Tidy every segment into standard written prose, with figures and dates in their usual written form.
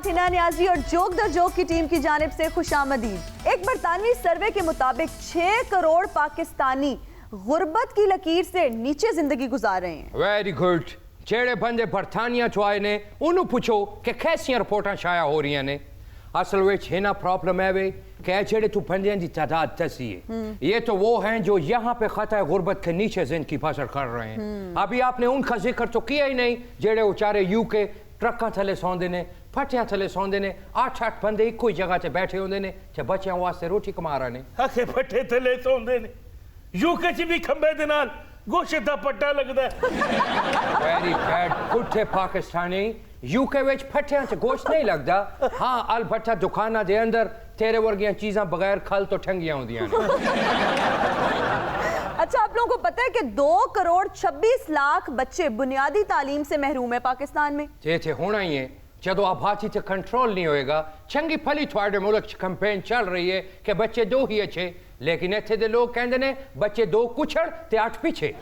हिना नियाजी और joke the joke की team की जानिब से खुशामदीद। एक बरतानवी सर्वे के मुताबिक 6 करोड़ पाकिस्तानी गुर्बत की लकीर से नीचे जिंदगी गुजार रहे हैं। Very good. जेड़े बंदे बरतानिया चो आए ने उन्होंने पूछो कि कैसियां रिपोर्टां शाया हो रही ने। असल में हिना प्रॉब्लम है वे कि जेड़े तू बंदे की तादाद दसी है ये तो वो हैं जो यहाँ पे खतरा गुर्बत के नीचे जिंदगी बसर कर रहे हैं। अभी आपने उनका जिक्र तो किया ही नहीं जेड़े उचारे यूके ट्रक्का थले सौंदे ने फटिया थले सौंदे ने 8-8 बंदे एक ही जगह से बैठे होंदे ने ते बच्चों वास्ते रोटी कमा रहे ने। आखे फटे थले सौंदे ने यूके च भी खंबे दे नाल गोशे दा पट्टा लगदा है। वेरी बैड पुठे पाकिस्तानी यूके विच फटिया च गोश्त नहीं लगदा। हाँ अलबत्ता दुकाना दे अंदर तेरे वर्गियां चीज़ां बगैर खल तो ठंगियां होंदियां ने। अच्छा आप लोगों को पता है कि 2 करोड़ 26 लाख बच्चे बुनियादी तालीम से महरूम है पाकिस्तान में। जे होना ही है जदों आबादी से कंट्रोल नहीं होएगा। चंगी फली थोड़े मुल्क कैंपेन चल रही है कि बच्चे 2 ही अच्छे, लेकिन इत्थे दे लोग कहंदे ने बच्चे 2 कुछड़ ते 8 पीछे।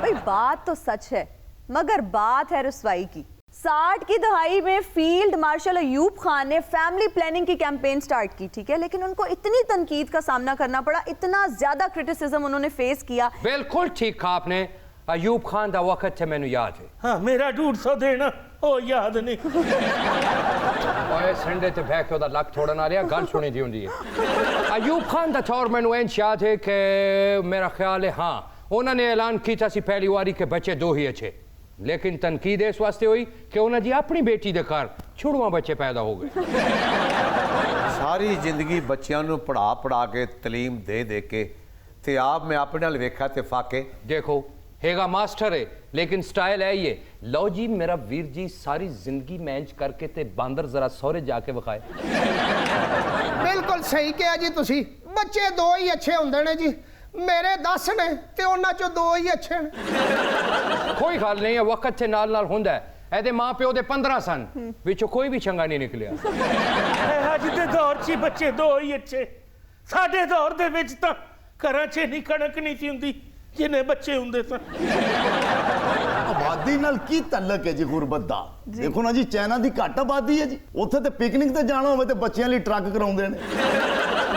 भाई बात तो सच है मगर बात है रुसवाई की। 60 की दहाई में फील्ड मार्शल अयूब खान ने फैमिली प्लानिंग की कैंपेन स्टार्ट की, ठीक है, लेकिन उनको इतनी तनकीद का सामना करना पड़ा, इतना ज्यादा क्रिटिसिज्म उन्होंने फेस किया। बिल्कुल ठीक कहा आपने। अयूब खान दा वक्त थे मैनू याद है। हाँ मेरा 150 देना ओ याद नहीं। ओए संडे ते बह के ओदा लक थोड़ा ना रिया गल सुनी दी हुंदी है। अयूब खान दा तौर मैनू इंज याद है कि मेरा ख्याल है हाँ उन्होंने ऐलान किया सी पहली बारी के बच्चे 2 ही अच्छे, लेकिन तनकीद इस वास्ते हुई कि उन्होंने अपनी बेटी दे घर छुड़वा बच्चे पैदा हो गए। सारी जिंदगी बच्चों को पढ़ा के तलीम दे के ते आप मैं अपने नाल वेखा ते फाके। देखो हेगा मास्टर है लेकिन स्टाइल है ये। लो जी मेरा वीर जी सारी जिंदगी मैच करके ते बांदर जरा सौरे जाके विखाए। बिल्कुल सही कहा जी तुसी। बच्चे 2 ही अच्छे होंदे ने जी, मेरे 10 ने ते उन्हां चों 2 ही अच्छे ने। कोई गल नहीं है वक्त से नाल नाल हुंदा है। एदे मां प्यो दे 15 सन विचों कोई भी चंगा नहीं निकलिया। अज दे दौर च बच्चे 2 ही अच्छे। साडे दौर दे विच तां घरां च नहीं कणक नहीं सी हुंदी जिन्ने बच्चे हुंदे सन। आबादी नाल की तल्लक है जी गुरबत दा? देखो ना जी चाइना दी घट आबादी है जी, उत्थे ते पिकनिक ते जाना होवे ते बच्चियां लई ट्रक कराउंदे ने।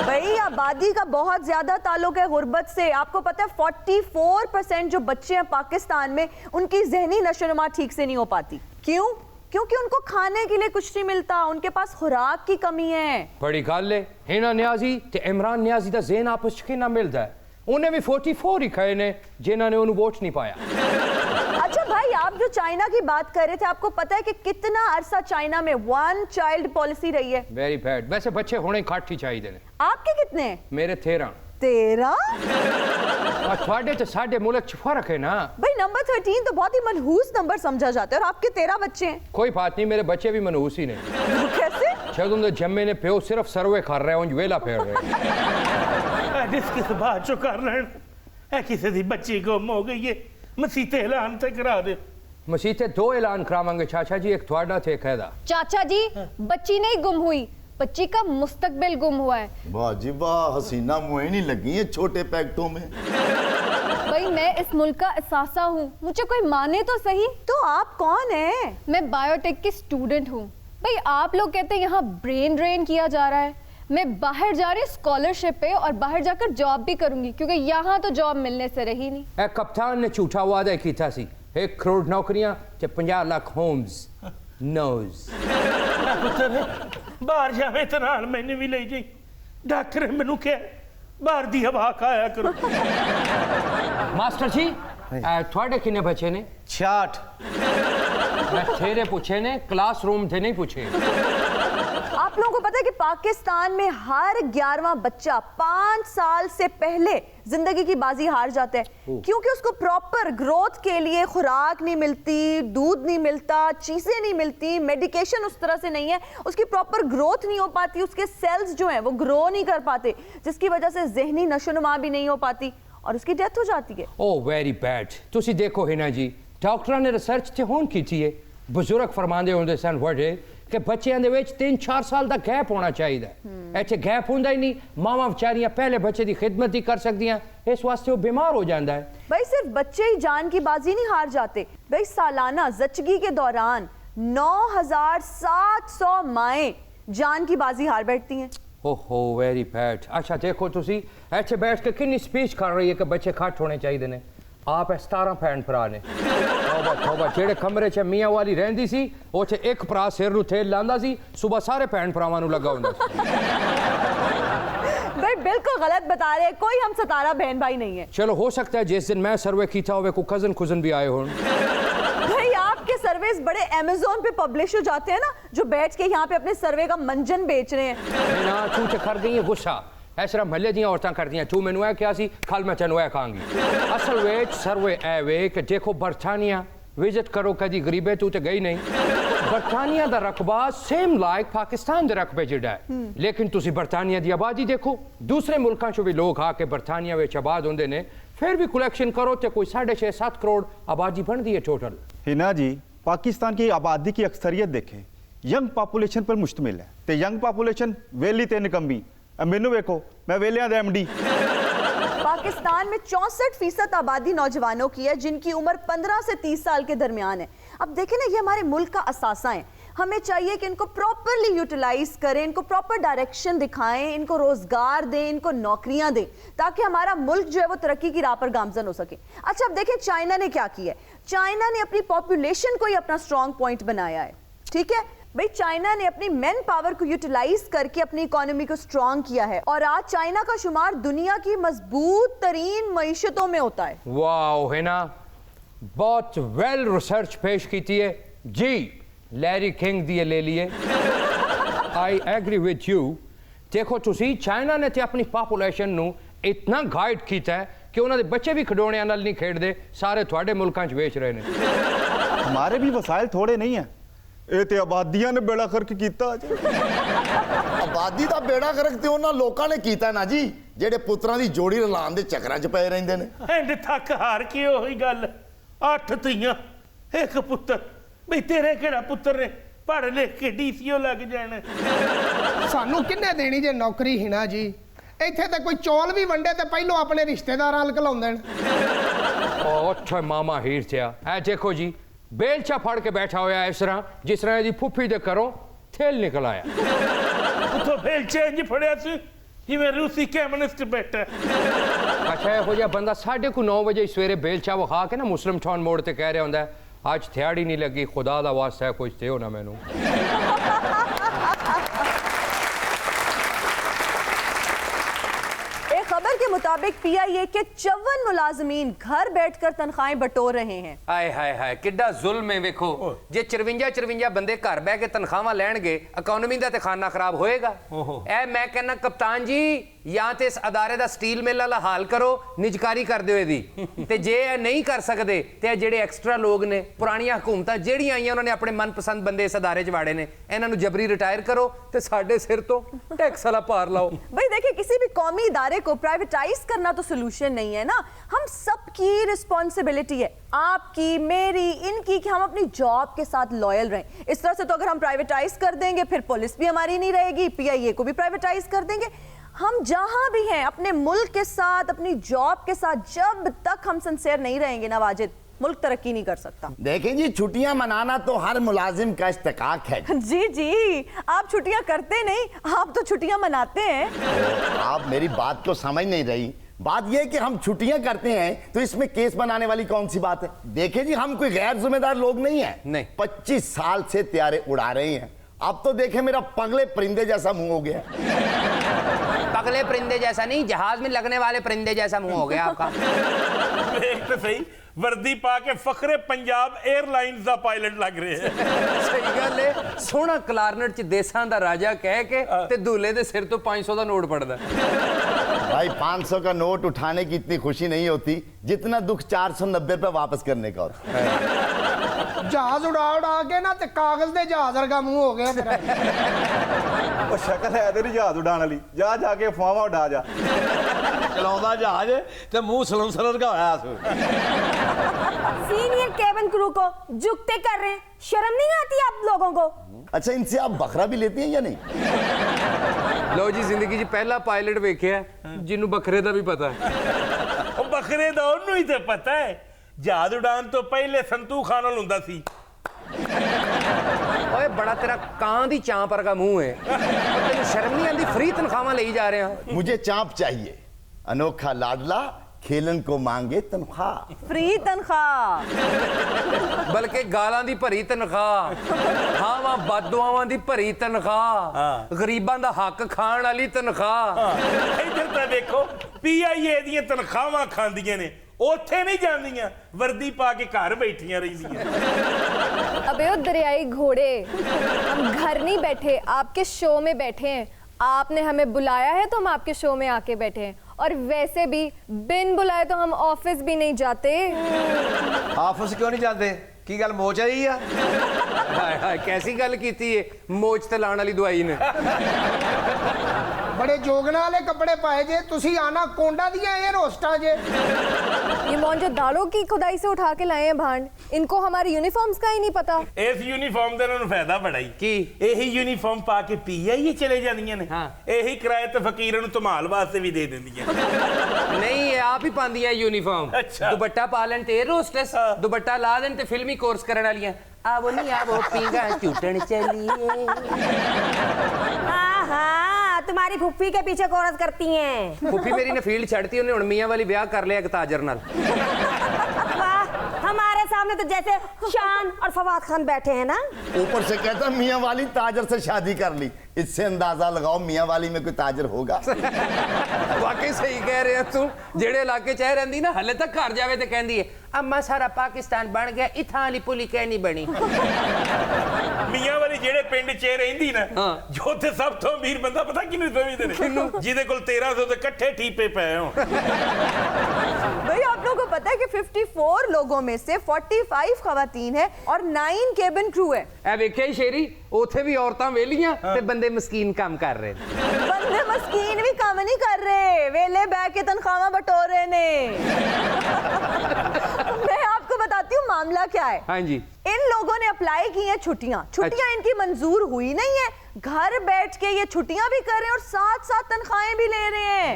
भाई आबादी का बहुत ज्यादा ताल्लुक है गुर्बत से। आपको पता है 44% जो बच्चे हैं पाकिस्तान में उनकी जहनी नशोनुमा ठीक से नहीं हो पाती। क्यों? क्योंकि उनको खाने के लिए कुछ नहीं मिलता, उनके पास खुराक की कमी है। बड़ी गल है हिना नियाजी ते इमरान नियाजी दा ज़हन आपस च कितना मिलदा है। उन्हें भी 44 ही खाए ने जिन्होंने उन्हें वोट नहीं पाया। अच्छा भाई आप जो चाइना की बात कर रहे थे, आपको पता है कि कितना अरसा चाइना में 1 चाइल्ड पॉलिसी रही है? Very bad. वैसे बच्चे होने घट ही चाहिए ने। आपके कितने? मेरे 13। 13? और थोड़े तो साढ़े मुल्क च फर्क है ना भाई। नंबर 13 तो बहुत ही मनहूस नंबर समझा जाता है और आपके 13 बच्चे हैं। कोई बात नहीं मेरे बच्चे भी मनहूस ही ने। कैसे? जदों दे जम्मे ने प्यो सिर्फ सर्वे कर रहे उंज वेला फेर रहे। जिसकी बात चो कर लेन है किसी दी बच्ची गुम हो गई है मसीते ऐलान ते करा दे। मसीते 2 ऐलान करावांगे चाचा जी, एक थोड़ा थे कहदा। चाचा जी बच्ची नहीं गुम हुई, बच्ची का मुस्तकबिल गुम हुआ है। वाह जी वाह, हसीना मुँह नहीं लगी है छोटे पैकेटों में। भाई मैं इस मुल्क का एहसासा हूँ, मुझे कोई माने तो सही। तो आप कौन है? मैं बायोटेक की स्टूडेंट हूँ। भाई आप लोग कहते हैं यहाँ ब्रेन ड्रेन किया जा रहा है, मैं बाहर जा रही स्कॉलरशिप पे और बाहर जाकर जॉब भी करूंगी क्योंकि यहाँ तो जॉब मिलने से रही नहीं। ए कप्तान ने झूठा वादा किया सी 1 करोड़ नौकरियां ते 50 लाख होम्स नोज। बाहर जावे तो नाल मैंने भी ले जाई। डॉक्टर ने मैनू कहा बाहर दी हवा खाया करो। मास्टर जी थोड़े किन्ने बच्चे ने? 66। मैं तेरे पूछे ने, क्लासरूम थे नहीं पूछे। आप लोगों को पता है कि पाकिस्तान में हर 11वां बच्चा 5 साल से पहले जिंदगी की बाजी हार जाता है क्योंकि उसको प्रॉपर ग्रोथ के लिए खुराक नहीं मिलती, दूध नहीं मिलता, चीजें नहीं मिलती, मेडिकेशन उस तरह से नहीं है, उसकी प्रॉपर ग्रोथ नहीं हो पाती, उसके सेल्स जो हैं वो ग्रो नहीं कर पाते, जिसकी वजह से जहनी नशोनुमा भी नहीं हो पाती और उसकी डेथ हो जाती है। Oh very bad. तुसी देखो हिना जी डॉक्टरां ने रिसर्च ते होन कीती है, बुजुर्ग फरमांदे होंदे सन वडे कि बच्चों के 3-4 साल का गैप होना चाहिए। इतने गैप होंदा ही नहीं, मावां बेचारियां पहले बच्चे की खिदमत ही कर सकदियां, इस वास्ते वो बीमार हो जाता है। भाई सिर्फ बच्चे ही जान की बाजी नहीं हार जाते भाई, सालाना जचगी के दौरान 9,700 माएँ जान की बाजी हार बैठती हैं। ओहो वेरी बैड। अच्छा देखो तुसी ऐसे बैठ के किन्नी स्पीच कर रही है कि बच्चे घट होने चाहिए ने। आप 17 भैन भरा ने। तौबा तौबा, जेड़े कमरे च मियां वाली रहंदी सी ओथे एक भरा सिर नु तेल लांदा सी, सुबह सारे भैन भरावां नु लगा हुंदा सी। भाई बिल्कुल गलत बता रहे हैं, कोई हम 17 बहन भाई नहीं है। चलो हो सकता है जिस दिन मैं सर्वे कीता होवे को कजन कुजन भी आए हों। भाई आपके सर्वेस बड़े अमेज़न पे पब्लिश हो जाते हैं ना, जो बैठ के यहाँ पे अपने सर्वे का मंजन बेच रहे हैं। ना तू ते कर गई है गुस्सा, इस तरह महल्ले दियां औरतां करदियां, तू मैनू ऐ क्या सी कल मैं तेनू ऐ कहांगी। असल विच सर्वे ऐ वे कि देखो बरतानिया विजिट करो, कदी गरीबे तू ते गई नहीं। बरतानिया दा रकबा सेम लाइक पाकिस्तान दे रकबे जिहड़ा है, लेकिन तुसी बरतानिया दी आबादी देखो, दूसरे मुल्कां चों भी लोग आके बरतानिया विच आबाद होंदे ने, फिर भी कलैक्शन करो तो कोई 6.5-7 करोड़ आबादी बनती है टोटल। हिना जी, पाकिस्तान की आबादी की अक्सरियत देखें, यंग पॉपुलेशन पर मुश्तमिल है, तो यंग पॉपुलेशन वेली ते निकम्बी। मैनू वेखो, मैं वेलियां दा MD। पाकिस्तान में 64% आबादी नौजवानों की है, जिनकी उम्र 15 से 30 साल के दरमियान है। अब देखें ना, ये हमारे मुल्क का असासा है, हमें चाहिए कि इनको प्रॉपरली यूटिलाइज करें, इनको प्रॉपर डायरेक्शन दिखाएं, इनको रोजगार दें, इनको नौकरियां दें, ताकि हमारा मुल्क जो है वो तरक्की की राह पर गामजन हो सके। अच्छा अब देखें चाइना ने क्या किया है। चाइना ने अपनी पॉपुलेशन को ही अपना स्ट्रॉन्ग पॉइंट बनाया है। ठीक है भाई, चाइना ने अपनी मैन पावर को यूटिलाइज करके अपनी इकोनॉमी को स्ट्रॉन्ग किया है, और आज चाइना का शुमार दुनिया की मजबूत तरीन मईशतों में होता है। वाओ है ना, बहुत वेल रिसर्च पेश की है जी। लैरी किंग दिए ले लिए। I agree with you. देखो तुसी चाइना ने ते अपनी पॉपुलेशन नु इतना गाइड किया है कि उन्होंने बच्चे भी खिडौने नाल नहीं खेडते, सारे थोड़े मुल्कां च बेच रहे हैं। हमारे भी वसाइल थोड़े नहीं है, ये ते आबादियां ने बेड़ा करके कीता। आबादी ਦਾ ਬੇੜਾ ਕਰਕ ਤੇ ਉਹਨਾਂ ਲੋਕਾਂ ਨੇ ਕੀਤਾ ਨਾ ਜੀ, ਜਿਹੜੇ ਪੁੱਤਰਾਂ ਦੀ ਜੋੜੀ ਰਲਾਉਣ ਦੇ ਚੱਕਰਾਂ 'ਚ ਪਏ ਰਹਿੰਦੇ ਨੇ। ਐਂਡ ਥੱਕ ਹਾਰ ਕੇ ਉਹੀ ਗੱਲ, 8 ਧੀਆਂ 1 ਪੁੱਤਰ। ਬਈ ਤੇਰੇ ਕਿਹੜਾ ਪੁੱਤਰ ਨੇ ਪੜ੍ਹ ਲਿਖ ਕੇ DCO ਲੱਗ ਜਾਣ। ਸਾਨੂੰ ਕਿੰਨੇ ਦੇਣੀ ਜੇ ਨੌਕਰੀ ਹਿਨਾ ਜੀ? ਇੱਥੇ ਤਾਂ ਕੋਈ ਚੌਲ ਵੀ ਵੰਡੇ ਤੇ ਪਹਿਲੋਂ ਆਪਣੇ ਰਿਸ਼ਤੇਦਾਰਾਂ ਨਾਲ ਘਲਾਉਂਦੇ ਨੇ। अच्छा मामा हीर थिया। ऐ देखो जी, बेलचा फड़ के बैठा होया इस तरह जिस तरह दी फुफी दे करो थेल निकल आया। ਉਥੋਂ ਫੇਲ ਚੇਂਜ ਫੜਿਆ ਸੀ ਜਿਵੇਂ ਰੂਸੀ ਕਮਿਊਨਿਸਟ ਬੈਠਾ। अच्छा हो जा बंदा 9:30 बजे सवेरे बेलचा विखा के ना मुस्लिम टाउन मोड़ ते कह रहा होंदा है आज थियाड़ी नहीं लगी, खुदा दा वास्ता है कुछ दे ना मैनू। खबर के मुताबिक PIA के 54 मुलाजमीन घर बैठकर तनख्वाहें बटोर रहे हैं। हाय हाय हाय, किड्डा जुल्म है। वेखो जे 54 बंदे घर बह के तनख्वाहां लैणगे, इकोनॉमी दा ते खाना खराब होएगा। ए मैं कहना कप्तान जी, या तो इस अदारे दा स्टील मिल वाला हाल करो, निजकारी कर दिओ इहदी, ते जे नहीं कर सकते ते जेड़े एक्स्ट्रा लोग ने, पुरानियां हुकूमतां जेड़ियां आईयां उन्होंने अपने मनपसंद बंदे इस अदारे च वाड़े ने, इन्हां नूं जबरी रिटायर करो ते साडे सिर तो टैक्स वाला पार लाओ। भाई देखिए, किसी भी कौमी इदारे को प्राइवेटाइज करना तो सोल्यूशन नहीं है ना, हम सबकी रिस्पॉन्सिबिलिटी है, आपकी, मेरी, इनकी, कि हम अपनी जॉब के साथ लॉयल रहें। इस तरह से तो अगर हम प्राइवेटाइज कर देंगे फिर पुलिस भी हमारी नहीं रहेगी, PIA को भी प्राइवेटाइज कर देंगे। हम जहां भी हैं अपने मुल्क के साथ, अपनी जॉब के साथ, जब तक हम सिंसियर नहीं रहेंगे ना वाजिद, मुल्क तरक्की नहीं कर सकता। देखें जी, छुट्टियां मनाना तो हर मुलाजिम का इस्तेकाक है। जी जी, आप छुट्टियां करते नहीं, आप तो छुट्टियां मनाते हैं। आप मेरी बात को समझ नहीं रही। बात यह है कि हम छुट्टियां करते हैं तो इसमें केस बनाने वाली कौन सी बात है? देखिए जी, हम कोई गैर जिम्मेदार लोग नहीं है। नहीं। 25 साल से त्यारे उड़ा रहे हैं। अब तो देखे मेरा पगले परिंदे जैसा मुंह हो गया। पगले परिंदे जैसा नहीं, जहाज में लगने वाले परिंदे जैसा मुंह हो गया आपका। देख तो सही, वर्दी पा के फखरे पंजाब एयरलाइंस दा पायलट लग रहे हैं। सही गल है, सोहना क्लारनेट च देसां दा राजा कह के ते दूल्हे दे सिर तो 500 दा नोट पड़दा। भाई 500 का नोट उठाने की इतनी खुशी नहीं होती जितना दुख 490 रुपए वापस करने का होता है। जहाज उड़ा के ना ते कागज दे जहाज वर्गा मुंह हो गया मेरा। ਉਹ ਸ਼ਕਲ ਹੈ ਤੇਰੀ ਜਹਾਜ਼ ਉਡਾਣ ਵਾਲੀ, ਜਾ ਜਾ ਕੇ ਫਾਵਾ ਉਡਾ ਜਾ। ਚਲਾਉਂਦਾ ਜਹਾਜ਼ ਤੇ ਮੂੰਹ ਸਲੰਸਰ ਵਰਗਾ ਹੋਇਆ ਸੀ। सीनियर केबिन क्रू को झुकते कर रहे हैं, शर्म नहीं आती आप लोगों को? अच्छा, इनसे आप बकरा भी लेते हैं या नहीं? लो जी, जिंदगी च पहला पायलट वेखिया जिन्नू बकरे दा भी पता है। ਉਹ ਬੱਕਰੇ ਦਾ ਉਹਨੂੰ ਹੀ ਤੇ ਪਤਾ ਹੈ, ਜਹਾਜ਼ ਉਡਾਣ ਤੋਂ ਪਹਿਲੇ ਸੰਤੂ ਖਾਨ ਨਾਲ ਹੁੰਦਾ ਸੀ। ਓਏ ਬੜਾ ਤੇਰਾ ਕਾਂ ਦੀ ਚਾਂਪ ਵਰਗਾ ਮੂੰਹ ਹੈ ਤੈਨੂੰ ਸ਼ਰਮ ਨਹੀਂ ਆਉਂਦੀ ਫ੍ਰੀ ਤਨਖਾਹਾਂ ਲਈ ਜਾ ਰਹੇ ਹਾਂ मुझे चाप चाहिए अनोखा लाडला खेलन को मांगे तनख्वाह फ्री तनख्वाह। ਬਲਕਿ ਗਾਲਾਂ ਦੀ ਭਰੀ ਤਨਖਾਹ ਖਾਵਾਂ ਬਦਦੁਆਵਾਂ ਦੀ ਭਰੀ ਤਨਖਾਹ ਗਰੀਬਾਂ ਦਾ ਹੱਕ ਖਾਣ ਵਾਲੀ ਤਨਖਾਹ ਇੱਧਰ ਤਾਂ ਦੇਖੋ ਪੀਆਈਏ ਦੀਆਂ ਤਨਖਾਹਾਂ ਖਾਂਦੀਆਂ ਨੇ ਉੱਥੇ ਨਹੀਂ ਜਾਂਦੀਆਂ ਵਰਦੀ ਪਾ ਕੇ ਘਰ ਬੈਠੀਆਂ ਰਹਿੰਦੀਆਂ अबे ओ दरियाई घोड़े, हम घर नहीं बैठे, आपके शो में बैठे हैं। आपने हमें बुलाया है तो हम आपके शो में आके बैठे हैं, और वैसे भी बिन बुलाए तो हम ऑफिस भी नहीं जाते। ਆਫਿਸ ਕਿਉਂ ਨਹੀਂ ਜਾਂਦੇ ਕੀ ਗੱਲ ਮੋਚ ਆਈ ਆ ਹਾਏ ਹਾਏ ਕੈਸੀ ਗੱਲ ਕੀਤੀ ਏ ਮੋਚ ਤੇ ਲਾਉਣ ਵਾਲੀ ਦਵਾਈ ਨੇ बड़े जोगना वाले कपड़े पाए जे तुसी आना कोंडा दिया एयर होस्टा जे ये मौन जो दालों की खुदाई से उठा के लाए हैं भांड, इनको हमारे यूनिफॉर्म्स का ही नहीं पता। ਇਸ ਯੂਨੀਫਾਰਮ ਦਾ ਇਹਨਾਂ ਨੂੰ ਫਾਇਦਾ ਬੜਾ ਹੀ ਕੀ ਇਹੀ ਯੂਨੀਫਾਰਮ ਪਾ ਕੇ ਪੀਆਈਏ ਚਲੇ ਜਾਂਦੀਆਂ ਨੇ ਹਾਂ। ਇਹੀ ਕਿਰਾਏ ਤੇ ਫਕੀਰਾਂ ਨੂੰ ਧਮਾਲ ਵਾਸਤੇ ਵੀ ਦੇ ਦਿੰਦੀਆਂ ਨਹੀਂ ਇਹ ਆਪ ਹੀ ਪਾਉਂਦੀਆਂ ਯੂਨੀਫਾਰਮ ਅੱਛਾ। ਦੁਪੱਟਾ ਪਾ ਲੈਣ ਤੇ ਰੋਸਟਸ ਦੁਪੱਟਾ ਲਾ ਦੇਣ ਤੇ ਫਿਲਮੀ ਕੋਰਸ ਕਰਨ ਵਾਲੀਆਂ ਆਵੋ ਨਹੀਂ ਆਵੋ ਪੀਂਗਾ ਝੂਟਣ ਚੱਲੀਏ हाँ, तुम्हारी फुफ्फी के पीछे कोरस करती हैं। ਫੁੱਫੀ ਮੇਰੀ ਨੇ ਫੀਲਡ ਛੱਡਤੀ ਉਹਨੇ ਹੁਣ ਮੀਆਂ ਵਾਲੀ ਵਿਆਹ ਕਰ ਲਿਆ ਇੱਕ ਤਾਜਰ ਨਾਲ वाह, हमारे सामने तो जैसे शान और फवाद खान बैठे हैं ना। ऊपर से कहता मियाँ वाली ताजर से शादी कर ली, इससे अंदाजा लगाओ मियाँ वाली में कोई ताजर होगा। ਵਾਕਈ ਸਹੀ ਕਹਿ ਰਿਹਾ ਤੂੰ ਜਿਹੜੇ ਇਲਾਕੇ ਚ ਰਹਿੰਦੀ ਨਾ ਹਲੇ ਤੱਕ ਘਰ ਜਾਵੇ ਤੇ ਕਹਿੰਦੀ ਹੈ ਅੰਮਾ ਸਾਰਾ ਪਾਕਿਸਤਾਨ ਬਣ ਗਿਆ ਇਥਾਂ ਵਾਲੀ ਪੁਲੀ ਕਹਿ ਨਹੀਂ ਬਣੀ ਮੀਆਂ ਵਾਲੀ ਜਿਹੜੇ ਪਿੰਡ 'ਚ ਰਹਿੰਦੀ ਨਾ ਹਾਂ। ਜੋ ਤੇ ਸਭ ਤੋਂ ਅਮੀਰ ਬੰਦਾ ਪਤਾ ਕਿਹਨੂੰ ਸਮਝਦੇ ਨੇ ਜਿਹਦੇ ਕੋਲ 1300 ਦੇ ਇਕੱਠੇ ਠੀਪੇ ਪਏ ਹੋ भाई आप लोगों को पता है कि 54 लोगों में से 45 खवातीन है और 9 केबिन क्रू है। ਇਹ ਵੇਖਿਆ ਹੀ ਸ਼ੇਰੀ ਉੱਥੇ ਵੀ ਔਰਤਾਂ ਵੇਲੀਆਂ ਤੇ ਬੰਦੇ ਮਸਕੀਨ ਕੰਮ ਕਰ ਰਹੇ ਨੇ बंदे मस्कीन भी काम नहीं कर रहे, वेले बैठ के तनख्वाह बटोर रहे ने। मैं आपको बताती हूँ मामला क्या है। हाँ जी। इन लोगों ने अप्लाई की हैं छुट्टियां, छुट्टियां इनकी मंजूर हुई नहीं है, घर बैठ के ये छुट्टियां भी कर रहे हैं और साथ साथ तनख्वाहें भी ले रहे हैं।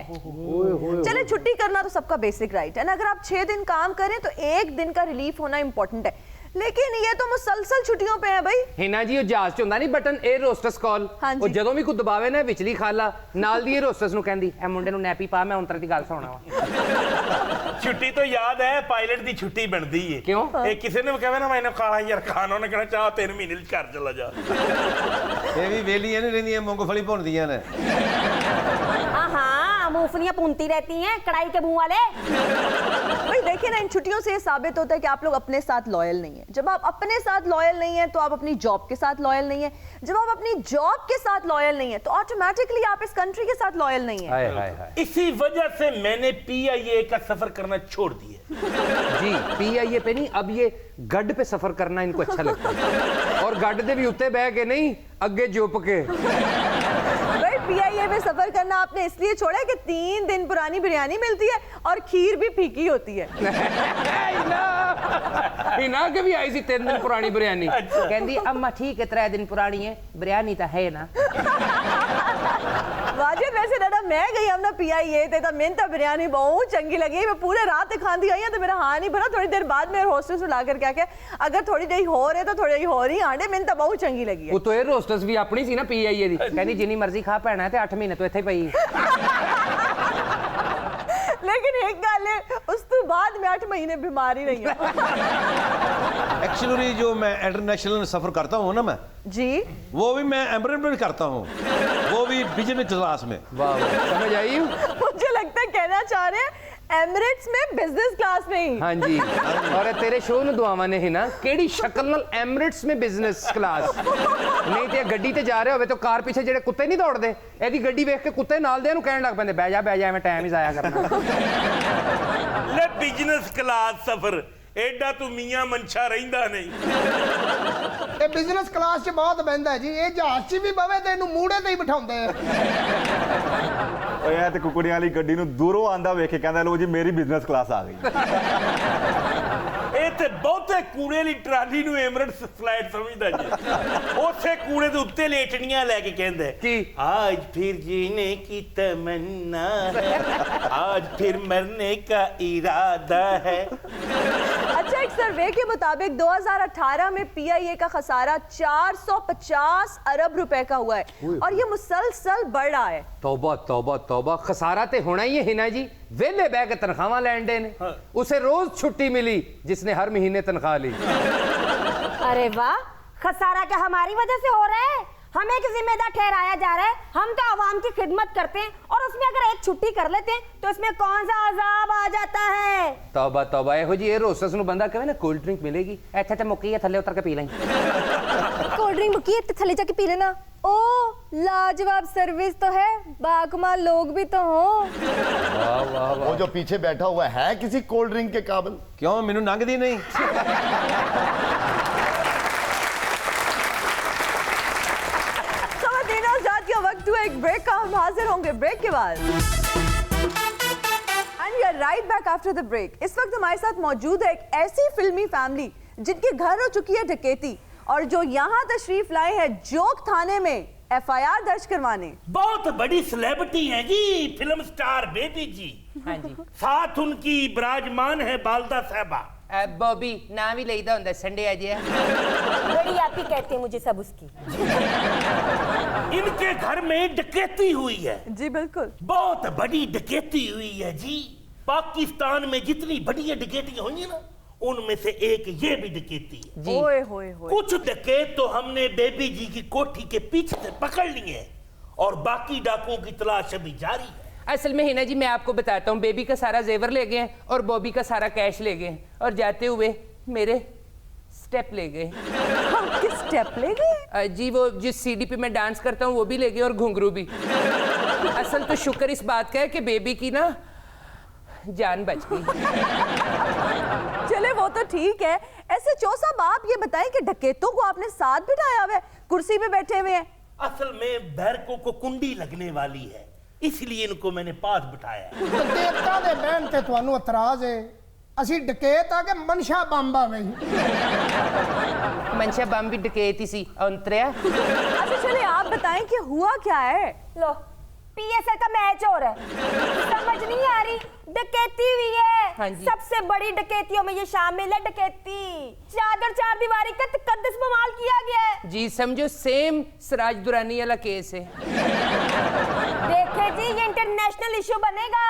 चले छुट्टी करना तो सबका बेसिक राइट है ना, अगर आप 6 दिन काम करें तो 1 दिन का रिलीफ होना इंपॉर्टेंट है, लेकिन ये तो मुसलसल छुट्टियों पे है भाई। हिना जी ਉਹ ਜਹਾਜ਼ 'ਚ ਹੁੰਦਾ ਨਹੀਂ ਬਟਨ 에ਅਰ ਹੋਸਟਸ ਕਾਲ ਹਾਂਜੀ। ਉਹ ਜਦੋਂ ਵੀ ਕੋਈ ਦਬਾਵੇ ਨਾ ਵਿਚਲੀ ਖਾਲਾ ਨਾਲ ਦੀ 에ਅਰ ਹੋਸਟਸ ਨੂੰ ਕਹਿੰਦੀ ਐ ਮੁੰਡੇ ਨੂੰ ਨੈਪੀ ਪਾ ਮੈਂ ਉਂਤਰ ਦੀ ਗੱਲ ਸੁਣਾਵਾ ਛੁੱਟੀ ਤੋਂ ਯਾਦ ਹੈ ਪਾਇਲਟ ਦੀ ਛੁੱਟੀ ਬਣਦੀ ਏ ਕਿਉਂ? ਇਹ ਕਿਸੇ ਨੇ ਕਹਵੇ ਨਾ ਮੈਨੂੰ ਕਾਲਾ ਯਾਰ ਖਾਣ ਉਹਨੇ ਕਹਿਣਾ ਚਾਹ 3 ਮਹੀਨੇ ਚ ਘਰ ਚਲਾ ਜਾ ਇਹ ਵੀ ਵੇਲੀਆਂ ਨਹੀਂ ਰਹਿੰਦੀਆਂ ਮੂੰਗਫਲੀ ਭੁੰਨਦੀਆਂ ਨੇ हाँ, मूंगफलियां भूनती रहती हैं कढ़ाई के मुंह वाले। भाई देखिए ना, इन छुट्टियों से ये साबित होता है कि आप लोग अपने साथ लॉयल नहीं है। जब आप अपने साथ लॉयल नहीं है तो आप अपनी जॉब के साथ लॉयल नहीं है, जब आप अपनी जॉब के साथ लॉयल नहीं है तो ऑटोमेटिकली आप इस कंट्री के साथ लॉयल नहीं है। हाय हाय हाय इसी वजह से मैंने पीआईए का सफर करना छोड़ दिया जी पीआईए पे नहीं अब ये गढ़ पे सफर करना इनको अच्छा लगता है और गढ़ दे भी उत्ते बह के नहीं अगे जुप के भाई पीआईए में सफर करना आपने इसलिए छोड़ा है कि 3 दिन पुरानी बिरयानी मिलती है और खीर भी फीकी होती है। हिना के भी आई सी 3 दिन पुरानी बिरयानी कहती अम्मा ठीक है 3 दिन पुरानी है बिरयानी तो है ना वाजिद वैसे दादा मैं गई हम ना पीआईए ते तो मैंने तो बिरयानी बहुत चंगी लगी, मैं पूरे रात खाती आई तो मेरा हाँ नहीं भरा। थोड़ी देर बाद मेरे हॉस्टल ला कर क्या अगर थोड़ी देर हो रहे तो थोड़ी हो रही आंडे मैंने तो बहुत चंगी लगी है। वो तो एयर होस्टेस भी अपनी सी ना पीआईए दी कहती जिन्नी मर्जी खा पैना है ते 8 महीने तो इत्थे पई लेकिन एक गल है उस तो बाद में 8 महीने बीमार ही रही हूं। एक्चुअली जो मैं इंटरनेशनल सफर करता हूँ ना मैं जी वो भी मैं एमरेट में करता हूँ वो भी बिजनेस क्लास में। वाह समझ आई मुझे लगता है कहना चाह रहे हैं एमिरेट्स में बिजनेस क्लास में ही। हाँ जी और तेरे शो ਨੂੰ ਦੁਆਵਾਂ ਨੇ ਹਿਨਾ ਕਿਹੜੀ ਸ਼ਕਲ ਨਾਲ ਐਮਿਰੇਟਸ में ਬਿਜ਼ਨਸ ਕਲਾਸ ਨਹੀਂ ਤੇ ਗੱਡੀ ਤੇ ਜਾ ਰਹੇ ਹੋਵੇ ਤਾਂ ਕਾਰ ਪਿੱਛੇ ਜਿਹੜੇ ਕੁੱਤੇ ਨਹੀਂ ਦੌੜਦੇ ਇਹਦੀ ਗੱਡੀ ਵੇਖ ਕੇ ਕੁੱਤੇ ਨਾਲ ਦੇ ਨੂੰ ਕਹਿਣ ਲੱਗ ਪੈਂਦੇ ਬਹਿ ਜਾ ਐਵੇਂ ਟਾਈਮ ਹੀ ਜ਼ਾਇਆ ਕਰਨਾ ਲੈ ਬਿਜ਼ਨਸ ਕਲਾਸ ਸਫਰ ਐਡਾ ਤੂੰ ਮੀਆਂ ਮਨਸ਼ਾ ਰਹਿੰਦਾ ਨਹੀਂ ਇਹ ਬਿਜ਼ਨਸ ਕਲਾਸ 'ਚ ਬਹੁਤ ਬਹਿੰਦਾ ਜੀ, ਇਹ ਜਹਾਜ਼ 'ਚ ਵੀ ਬਵੇ ਤੇ ਇਹਨੂੰ ਮੂਹਰੇ ਤੇ ਹੀ ਬਿਠਾਉਂਦੇ ਆ। ਓਏ ਇਹ ਤੇ ਕੁਕੜੀਆਂ ਵਾਲੀ ਗੱਡੀ ਨੂੰ ਦੂਰੋਂ ਆਂਦਾ ਵੇਖ ਕੇ ਕਹਿੰਦਾ ਲੋ ਜੀ ਮੇਰੀ ਬਿਜ਼ਨਸ ਕਲਾਸ ਆ ਗਈ। ਇਹ ਤੇ ਬਹੁਤੇ ਕੂੜੇ ਵਾਲੀ ਟਰਾਲੀ ਨੂੰ ਐਮਿਰੇਟਸ ਫਲਾਈਟ ਸਮਝਦਾ ਜੀ ਉੱਥੇ ਕੂੜੇ ਦੇ ਉੱਤੇ ਲੇਟਣੀਆਂ ਲੈ ਕੇ ਕਹਿੰਦੇ ਕੀ आज फिर जीने की तमन्ना है आज फिर मरने का इरादा है। अच्छा एक सर्वे के मुताबिक 2018 में पीआईए का खसारा 450 अरब रुपए का हुआ है और ये मुसलसल बढ़ रहा है। तौबा तौबा तौबा, खसारा ते होना ही है हिना जी। वेले बह के तनख्वाह लैन दे ने, उसे रोज छुट्टी मिली जिसने हर महीने तनख्वाह ली। अरे वाह, खसारा क्या हमारी वजह से हो रहा है? हमें एक जिम्मेदार ठहराया जा रहा है। हम तो आवाम की खिदमत करते हैं और उसमें अगर एक छुट्टी कर लेते हैं तो इसमें कौन सा अजाब आ जाता है? तौबा तौबा, एहो जी ये रोसस नु बंदा कहे ना कोल्ड ड्रिंक मिलेगी, ऐथे ते मुक्की है, थल्ले उतर के पी लें। कोल्ड ड्रिंक मुकी है, थले जाके पी लेना। ओ लाजवाब सर्विस तो है, बाकमाल लोग भी तो हो। वाह वाह वो जो पीछे बैठा हुआ है किसी कोल्ड ड्रिंक के काबिल? क्यों मैनू नंग दी नहीं? का वक्त हुआ एक ब्रेक का, हम हाजिर होंगे ब्रेक के बाद। And we are right back after the break. इस वक्त हमारे साथ मौजूद है एक ऐसी फिल्मी फैमिली जिनके घर हो चुकी है डकैती और जो यहाँ तशरीफ लाए हैं जोक थाने में एफआईआर दर्ज करवाने। बहुत बड़ी सेलिब्रिटी हैं जी, फिल्म स्टार बेबी जी। हाँ जी। साथ उनकी विराजमान है बालदा साहबा। बॉबी नाम ही लेदा हुंदा, संडे आ जाए। बड़ी आप ही कहते हैं मुझे सब उसकी। इनके घर में डकैती हुई है जी, बिल्कुल बहुत बड़ी डकैती हुई है जी। पाकिस्तान में जितनी बड़ी डकैतियां हुई है ना, उनमें से एक ये भी डकैती है। ओए होए होए। कुछ डकैत तो हमने बेबी जी की कोठी के पीछे से पकड़ लिए और बाकी डाकुओं की तलाश अभी जारी है। असल में हिना जी मैं आपको बताता हूँ, बेबी का सारा जेवर ले गए और बॉबी का सारा कैश ले गए और जाते हुए मेरे स्टेप ले गए। किस स्टेप ले गए? जी वो जिस सीडी पे मैं डांस करता हूँ वो भी ले गए और घुंघरू भी। असल तो शुक्र इस बात का है कि बेबी की ना जान बच गई। चले वो तो ठीक है। ऐसे चो साहब आप ये बताएं कि डकैतों को आपने साथ बिठाया हुआ है, कुर्सी पे बैठे हुए हैं। असल में बैरकों को कुंडी लगने वाली है, इसलिए इनको मैंने पास बिठाया है। देवता दे बहन ते ਤੁਹਾਨੂੰ ਇਤਰਾਜ਼ ਹੈ? ਅਸੀਂ ਡਕੈਤ ਆ ਕੇ ਮਨਸ਼ਾ ਬੰਬ ਆ ਗਈ। मंशा बम भी डकैती सी अंतरिया। अच्छा चले आप बताएं कि हुआ क्या है? लो पीएसएल का मैच हो रहा है, समझ नहीं आ रही, डकैती हुई है। हाँ जी। सबसे बड़ी डकैतियों में ये शामिल है डकैती। चादर चार दीवारी का तकद्दुस बवाल किया गया है। जी समझो सेम सिराज दुरानी वाला केस है। देखे जी ये इंटरनेशनल इशू बनेगा,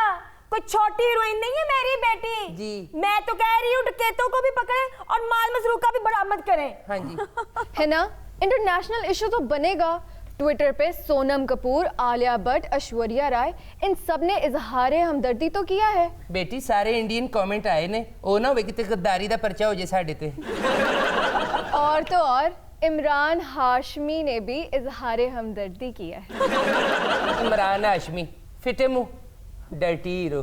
कोई छोटी हीरोइन नहीं है मेरी बेटी जी। मैं तो कह रही हूँ डकैतों को भी पकड़े और माल मसरूका भी बरामद करें। हाँ जी। है ना, इंटरनेशनल इशू तो बनेगा। ट्विटर पे सोनम कपूर, आलिया भट्ट, ऐश्वर्या राय, इन सब ने इजहार हमदर्दी तो किया है। बेटी सारे इंडियन कमेंट आए ने, ओ ना होवे किते गद्दारी दा पर्चा हो जे साडे ते। और तो और इमरान हाशमी ने भी इजहार हमदर्दी किया है। इमरान हाशमी फिटे मुंह डर्टी हीरो।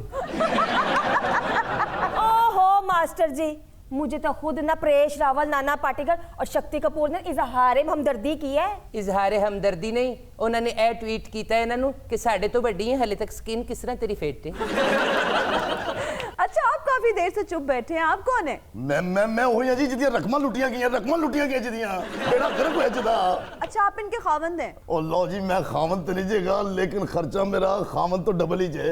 ओहो मास्टर जी, मुझे तो खुद ना परेश रावल, नाना पाटेकर और शक्ति कपूर ने इजहार हमदर्दी की है। इजहार हमदर्दी नहीं, उन्होंने ए ट्वीट किया इन्होंने कि साडे तो बड़ी है, हले तक स्किन किस तरह तेरी फेट है। अच्छा आप काफी देर से चुप बैठे हैं, आप कौन है? मैं हुई जी जिदियां रकमां लुटियां गई जिदियां बेड़ा गर्क होया जदा। अच्छा आप इनके खावंद हैं? ओ लो जी मैं खावंद तो नहीं जेगा, लेकिन खर्चा मेरा खावंद तो डबल ही जे।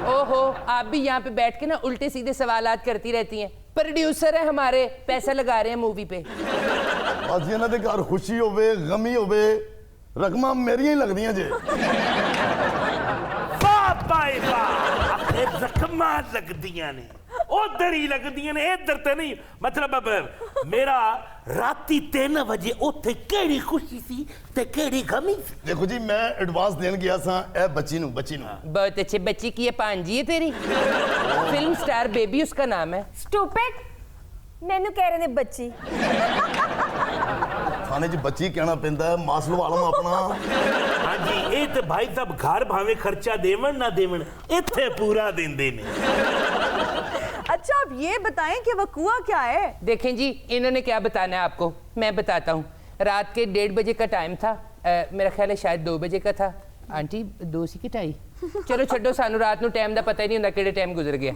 ओहो आप भी यहाँ पे बैठ के ना उल्टे सीधे सवालात करती रहती हैं। प्रोड्यूसर है हमारे, पैसा लगा रहे हैं मूवी पे। बस इन्हां दे घर खुशी होवे गमी होवे रकमां मेरियां ही लगदियां जे। वाह भाई वाह, अपने जख्मां लगदियां ने, उधर ही लगदियां ने, इधर ते नहीं। मतलब अब मेरा राती 3 बजे उत्थे केड़ी खुशी सी ते केड़ी गमी सी। देखो जी मैं एडवांस देन गया सा ए बच्ची नु। बहुत अच्छे, बच्ची की ये पांजी है तेरी। फिल्म स्टार बेबी उसका नाम है। स्टूपिड, मैनू कह रहे ने बच्ची। थाने च बच्ची कहना पैंदा है, मास लवा लवां अपना। हाँ जी, ये तो भाई साहब घर भावे खर्चा देवन ना देवन इत्थे पूरा देंदे ने। अच्छा आप ये बताएं कि वकूआ क्या है? देखें जी इन्होंने क्या बताना है आपको, मैं बताता हूँ। रात के 1:30 बजे का टाइम था, मेरा ख्याल है शायद 2 बजे का था। आंटी 2 सी की ढाई, चलो छड्डो, सानू रात नु टाइम दा पता ही नहीं होंदा केड़े टाइम गुजर गया।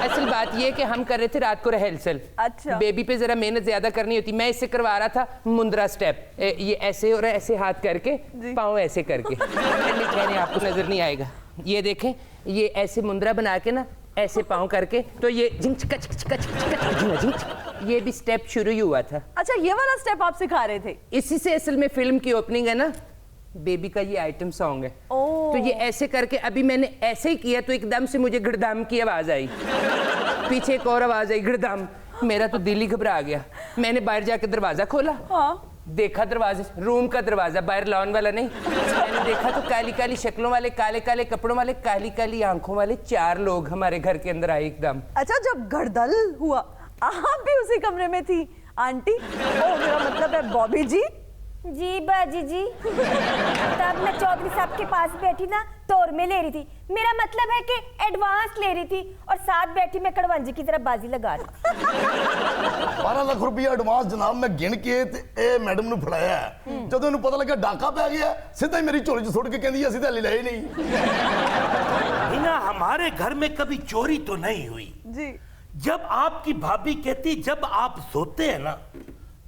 असल बात ये कि हम कर रहे थे रात को रिहर्सल। अच्छा। बेबी पे जरा मेहनत ज्यादा करनी होती, मैं इससे करवा रहा था मुंद्रा स्टेप, ये ऐसे और ऐसे हाथ करके, पाँव ऐसे करके। खैर आपको नजर नहीं आएगा, ये देखें, ये ऐसे मुंद्रा बना के ना ऐसे पाँव करके, तो ये झिंक चिका चिक चिका चिक चिका झिंक झिंक, ये भी स्टेप शुरू ही हुआ था। अच्छा, ये वाला स्टेप आप सिखा रहे थे? इसी से असल में फिल्म की ओपनिंग है ना, बेबी का ये आइटम सॉन्ग है। तो ये ऐसे करके अभी मैंने ऐसे ही किया तो एकदम से मुझे गड़दाम की आवाज आई, पीछे एक और आवाज आई गड़दाम। मेरा तो दिल ही घबरा गया। मैंने बाहर जाके दरवाजा खोला, देखा दरवाजे, रूम का दरवाजा, बाहर लॉन वाला नहीं। मैंने देखा तो काली काली शक्लों वाले, काले काले कपड़ों वाले, काली काली आंखों वाले 4 लोग हमारे घर के अंदर आए एकदम। अच्छा, जब गड़दल हुआ आप भी उसी कमरे में थी आंटी? ओ, मेरा मतलब है बॉबी जी। जी बाजी जी। तब मैं चौधरी साहब के पास बैठी ना, तोर में ले रही थी। मेरा मतलब है कि एडवांस ले रही थी और साथ बैठी मैं कड़वंजी की तरफ बाजी लगा रही थी। 12 लाख रुपया एडवांस जनाब मैं गिन के ते ए मैडम ਨੂੰ ਫੜਾਇਆ। ਜਦੋਂ ਇਹਨੂੰ ਪਤਾ ਲੱਗਾ ਡਾਕਾ ਪੈ ਗਿਆ, ਸਿੱਧਾ ਹੀ ਮੇਰੀ ਝੋਲੀ 'ਚ ਸੁੱਟ ਕੇ ਕਹਿੰਦੀ ਅਸੀਂ ਤਾਂ ਲੈ ਨਹੀਂ। हिना, हमारे घर में कभी चोरी तो नहीं हुई जी। जब आपकी भाभी कहती जब आप सोते हैं ना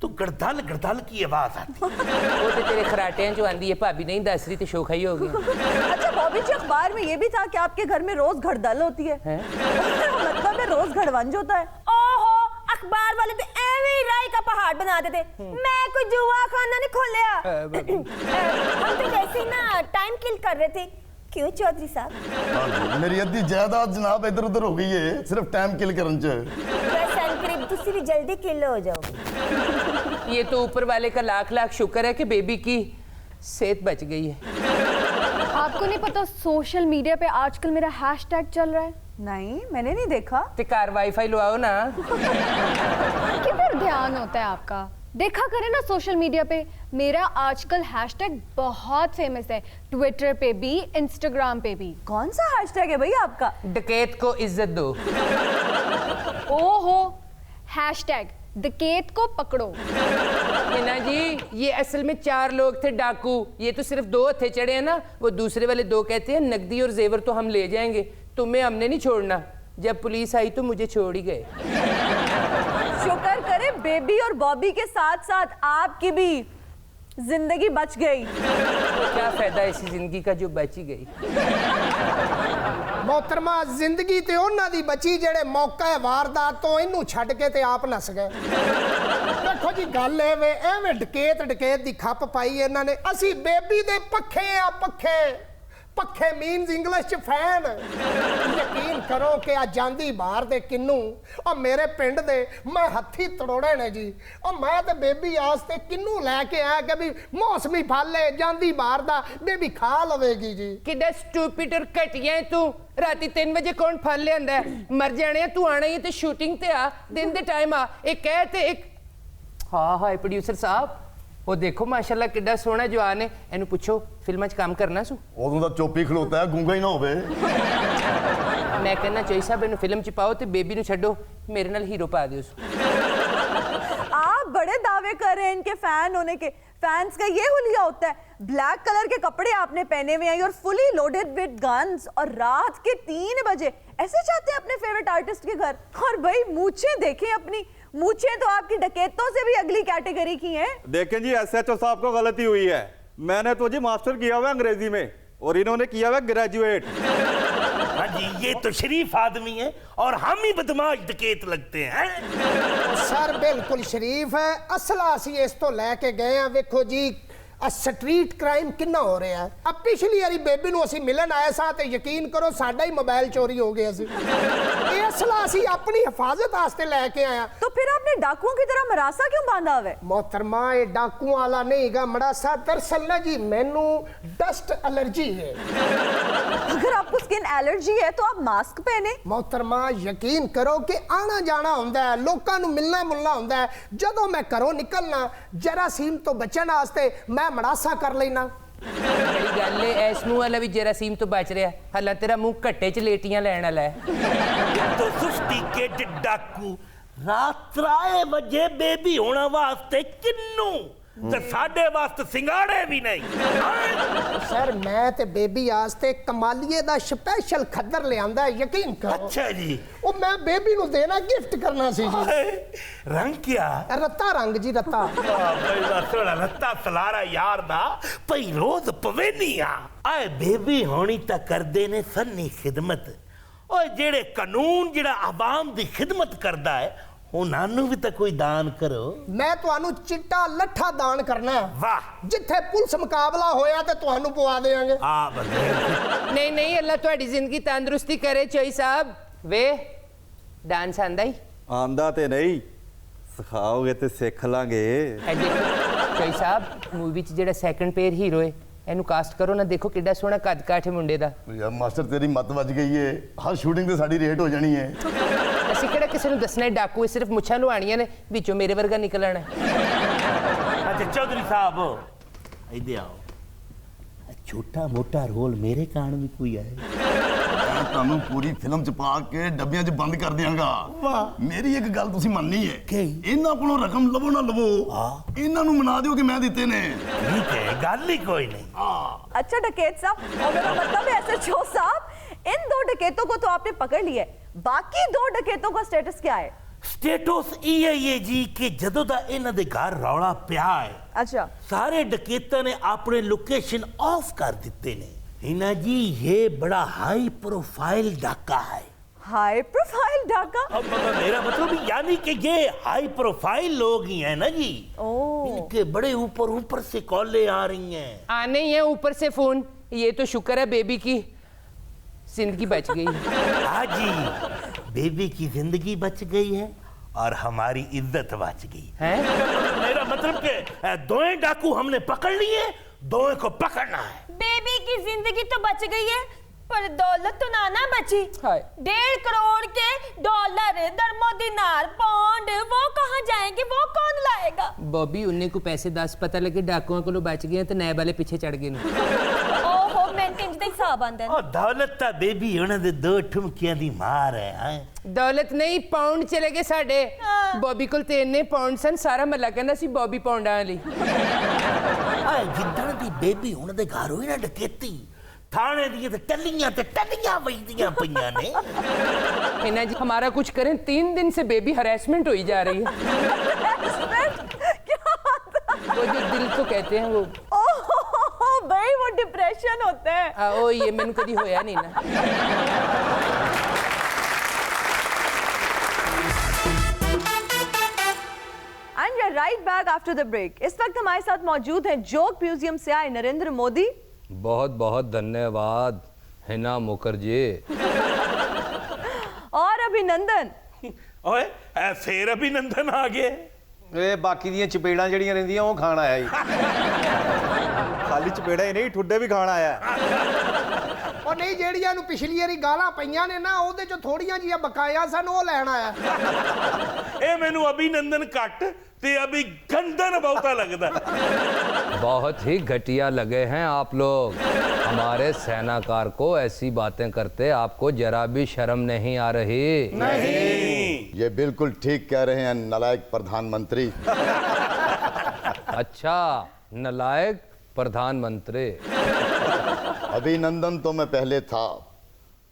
तो गड़दल गड़दल की आवाज आती। वो तो तेरे खराटे जो आंदी है, भाभी नहीं दस रही तो शोखा ही हो गया। अच्छा बॉबी जी, अखबार में ये भी था कि आपके घर में रोज घड़दल होती है? मतलब है रोज घड़वंज होता है? ओहो, अखबार वाले तो ऐवे ही राई का पहाड़ बनाते थे। मैं कोई जुआ खाना नहीं खोलिया। हम तो वैसे ही ना टाइम किल कर रहे थे। क्यों चौधरी साहब? मेरी अद्धी जायदाद जनाब इधर उधर हो गई है सिर्फ टाइम किल करने च। तुसी भी जल्दी किल हो जाओगे। ये तो ऊपर वाले का लाख लाख शुक्र है कि बेबी की सेहत बच गई है। आपको नहीं पता सोशल मीडिया पे आजकल मेरा हैशटैग चल रहा है? नहीं, मैंने नहीं देखा। ते कार वाईफाई लवाओ ना। किधर ध्यान होता है आपका? देखा करें ना सोशल मीडिया पे। मेरा आजकल हैशटैग बहुत फेमस है, ट्विटर पे भी, इंस्टाग्राम पे भी। कौन सा हैशटैग है भैया आपका? डकैत को इज्जत दो। ओहो, हैशटैग डकैत को पकड़ो। हिना जी, ये असल में 4 लोग थे डाकू, ये तो सिर्फ 2 थे चढ़े हैं ना। वो दूसरे वाले 2 कहते हैं नकदी और जेवर तो हम ले जाएंगे, तुम्हें हमने नहीं छोड़ना। जब पुलिस आई तो मुझे छोड़ ही गए। शुक्र करे बेबी और बॉबी के साथ साथ आपकी भी जिंदगी बच गई। तो क्या फायदा ऐसी जिंदगी का जो बच ही गई। मोहतरमा, जिंदगी ते उन्हां दी बची जेड़े मौका है वारदात तो इनू छड़ के ते आप नस गए। देखो जी, गल एवें डकैत दी खप पाई इन्हां ने। असी बेबी दे पक्खे आ, पक्खे। पक्खे मीन्स इंग्लिश च फैन। यकीन करो कि आ जांदी बाहर दे किन्नू और मेरे पिंड दे मैं हत्थी तड़ोड़े ने जी। और मैं ते बेबी आस्ते किन्नू लैके आया कि भी मौसमी फल ले जांदी बाहर दा बेबी खा लवेगी जी। किड्डा स्टूपिड और घटिया है तू। राती 3 बजे कौन फल लियांदा है? मर जाने तू आना ही ते शूटिंग ते आ, दिन दे टाइम आ। एक कह ते एक हाँ हाय प्रोड्यूसर साहब, वो देखो माशाल्लाह किड्डा सोहना जवान है, इन्हू पूछो फिल्मां च काम करना सू। उदों दा चुप्पी खलोता है, गूंगा ही ना होवे। मैं कहना चाहिए साहब इन्हू फिल्म च पाओ ते बेबी नू छड्डो, मेरे नाल हीरो पा दियो। आप बड़े दावे कर रहे हैं इनके फैन होने के। फैंस का ये हुलिया होता है, ब्लैक कलर के कपड़े आपने पहने हुए हैं और फुली लोडेड विद गन्स, और रात के 3 बजे ऐसे जाते हैं अपने फेवरेट आर्टिस्ट के घर। और भाई मूछें देखें अपनी, मूछें तो आपकी डकैतों से भी अगली कैटेगरी की हैं। देखें जी, एसएचओ साहब को गलती हुई है। मैंने तो जी मास्टर किया हुआ अंग्रेजी में और इन्होंने किया हुआ ग्रेजुएट। हाँ जी, ये तो शरीफ आदमी है और हम ही बदमाश डकैत लगते हैं। सर बिल्कुल शरीफ है। असला असी इस तो लैके गए हैं। वेखो जी, स्ट्रीट क्राइम कितना हो रहा है। अब पिछली बारी बेबी नूं असी मिलन आए सा ते यकीन करो साडा ही मोबाइल चोरी हो गया सी। ये असला असी अपनी हिफाजत वास्ते लेके आया। तो फिर आपने डाकुओं की तरह मरासा क्यों बांधा हुआ है? मोहतरमा, ये डाकुओं वाला नहीं गा मरासा। दरअसल ना जी, मैनू डस्ट एलर्जी है। अगर आपको स्किन एलर्जी है तो आप मास्क पहने। मोहतरमा, यकीन करो कि आना जाना होंदा है, लोकां नूं मिलना मुलना होंदा है। जदों मैं घरों निकलना जरासीम तो बचण वास्ते मैं मड़ासा कर लेना। बड़ी गल है, ऐस मुंह वाला भी जरासीम तो बच रहा। हालां तेरा मुंह घट्टे च लेटियां लैण वाला है। तो सोफिस्टिकेटेड डाकू रात 3 बजे बेबी होने वास्ते किन्नू ते साडे वास्ते सिंगाड़े भी नहीं। सर मैं ते बेबी आस्ते कमालिए दा स्पेशल खद्दर ले आंदा, यकीन करो। अच्छा जी। ओ मैं बेबी नु देना गिफ्ट करना सी जी। रंग क्या? रत्ता रंग जी, रत्ता। भाई सोना रत्ता सलारा यार दा भई रोज पवे नहीं आ। आए बेबी होनी ता कर देने सन्नी खिदमत ओए जेड़े कानून जेड़ा आवाम दी खिदमत करदा है ਉਹਨਾਂ ਨੂੰ ਵੀ ਤਾਂ ਕੋਈ ਦਾਨ ਕਰੋ। ਮੈਂ ਤੁਹਾਨੂੰ ਚਿੱਟਾ ਲੱਠਾ ਦਾਨ ਕਰਨਾ ਹੈ। ਵਾਹ ਜਿੱਥੇ ਪੁਲਿਸ ਮੁਕਾਬਲਾ ਹੋਇਆ ਤੇ ਤੁਹਾਨੂੰ ਪਵਾ ਦੇਵਾਂਗੇ। ਆ ਬੰਦੇ ਨਹੀਂ ਨਹੀਂ ਅੱਲਾ ਤੁਹਾਡੀ ਜ਼ਿੰਦਗੀ ਤੰਦਰੁਸਤੀ ਕਰੇ ਚੋਈ ਸਾਹਿਬ ਵੇ ਡਾਂਸ ਆਂਦਾ ਹੀ ਆਂਦਾ ਤੇ ਨਹੀਂ ਸਿਖਾਓਗੇ ਤੇ ਸਿੱਖ ਲਾਂਗੇ। ਚੋਈ ਸਾਹਿਬ ਮੂਵੀ 'ਚ ਜਿਹੜਾ ਸੈਕੰਡ ਪੇਅਰ ਹੀਰੋ ਹੈ ਇਹਨੂੰ ਕਾਸਟ ਕਰੋ ਨਾ ਦੇਖੋ ਕਿੱਡਾ ਸੋਹਣਾ ਕੱਦ ਕਾਠ ਹੈ ਮੁੰਡੇ ਦਾ। यार मास्टर तेरी मत बज गई है हर शूटिंग ਤੇ ਸਾਡੀ ਰੇਟ ਹੋ ਜਾਣੀ ਹੈ। ਅਸੀਂ ਕਿਹੜਾ ਕਿਸੇ ਨੂੰ ਦੱਸਣਾ ਡਾਕੂ ਸਿਰਫ ਮੁੱਛਾਂ ਲੁਹਾਣੀਆਂ ਨੇ ਵਿੱਚੋਂ ਮੇਰੇ ਵਰਗਾ ਨਿਕਲਣਾ। ਅੱਛਾ ਚੌਧਰੀ ਸਾਹਿਬ ਇੱਧਰ ਆਓ ਛੋਟਾ ਮੋਟਾ ਰੋਲ ਮੇਰੇ ਕਾਣ ਵੀ ਕੋਈ ਹੈ ਤੁਹਾਨੂੰ ਪੂਰੀ ਫਿਲਮ ਚ ਪਾ ਕੇ ਡੱਬਿਆਂ ਚ ਬੰਦ ਕਰ ਦਿਆਂਗਾ। ਮੇਰੀ ਇੱਕ ਗੱਲ ਤੁਸੀਂ ਮੰਨਣੀ ਹੈ ਕੀ? ਇਹਨਾਂ ਕੋਲੋਂ ਰਕਮ ਲਵੋ ਨਾ ਲਵੋ ਇਹਨਾਂ ਨੂੰ ਮਨਾ ਦਿਓ ਕਿ ਮੈਂ ਦਿੱਤੇ ਨੇ। ठीक है गल ही कोई नहीं। अच्छा डकैत साहब, और मेरा मतलब है SHO साहब, इन 2 डकैतों को तो आपने पकड़ लिया है, बाकी 2 डकैतों का स्टेटस क्या है? स्टेटस ये जी कि जदों दा इन्हां दे घर रौला पिया है अच्छा सारे डकैतां ने अपने लोकेशन ऑफ कर दिते ने। हिना जी ये बड़ा हाई प्रोफाइल डाका है। हाई प्रोफाइल डाका? अब मेरा मतलब यानी कि ये हाई प्रोफाइल लोग ही हैं ना जी। इनके बड़े ऊपर से कॉलें आ रही हैं। आने ही है ऊपर से फोन। ये तो शुक्र है बेबी की जिंदगी बच गई। हाँ जी बेबी की जिंदगी बच गई है और हमारी इज्जत बच गई है। मेरा मतलब कि दोए डाकू हमने पकड़ लिए, दोए को पकड़ना है। बेबी की जिंदगी तो बच गई है पर दौलत तो ना बची। 1.5 करोड़ के डॉलर दरमो दिनार पाउंड वो कहाँ जाएंगे, वो कौन लाएगा? बॉबी उन्हें को पैसे 10 पता लगे डाकुओं को बच गए तो नए वाले पीछे चढ़ गए। ओहो मैं किंज दे हिसाब आंदा ओ दौलत ता बेबी उन्हां दे 2 ठुमकियां दी मार है। दौलत नहीं पाउंड चले गए साडे। बॉबी कोल ते इन्ने पाउंड सन सारा महला कहंदा सी बॉबी पाउंडां वाली। जिद्दण दी बेबी उन्हां दे घर होई ना डकैती थाने दी ते टल्लियां वजदियां पईयां ने। इन्ना जी हमारा कुछ करें 3 दिन से बेबी हरासमेंट होई जा रही है। वो जो दिल को कहते हैं वो भाई वो डिप्रेशन होता है। ओ ये मैंने कभी होया नहीं ना। And we are right back after the break. इस वक्त हमारे साथ मौजूद हैं जोक म्यूजियम से आए नरेंद्र मोदी। बहुत बहुत धन्यवाद हिना मुखर्जी। और अभिनंदन। ओए फिर अभिनंदन आ गए। ਇਹ ਬਾਕੀ ਦੀਆਂ ਚਪੇੜਾਂ ਜਿਹੜੀਆਂ ਰਹਿੰਦੀਆਂ ਉਹ ਖਾਣ ਆਇਆ ਜੀ। ਖਾਲੀ ਚਪੇੜਾ ਹੀ ਨਹੀਂ ਠੁੱਡੇ ਵੀ ਖਾਣ ਆਇਆ। ਉਹ ਨਹੀਂ ਜਿਹੜੀਆਂ ਨੂੰ ਪਿਛਲੀ ਵਾਰੀ ਗਾਲਾਂ ਪਈਆਂ ਨੇ ਨਾ ਉਹਦੇ ਚੋਂ ਥੋੜੀਆਂ ਜੀਆਂ ਬਕਾਇਆ ਸਨ ਉਹ ਲੈਣ ਆਇਆ। ਇਹ ਮੈਨੂੰ ਅਭਿਨੰਦਨ ਘੱਟ ਤੇ ਅਭਿਗੰਦਨ ਬਹੁਤਾ लगता। बहुत ही घटिया लगे हैं आप लोग। हमारे सेनाकार को ऐसी बातें करते आपको जरा भी शर्म नहीं आ रही? नहीं। ये बिल्कुल ठीक कह रहे हैं नालायक प्रधानमंत्री। अच्छा नालायक प्रधानमंत्री। अभिनंदन तो मैं पहले था,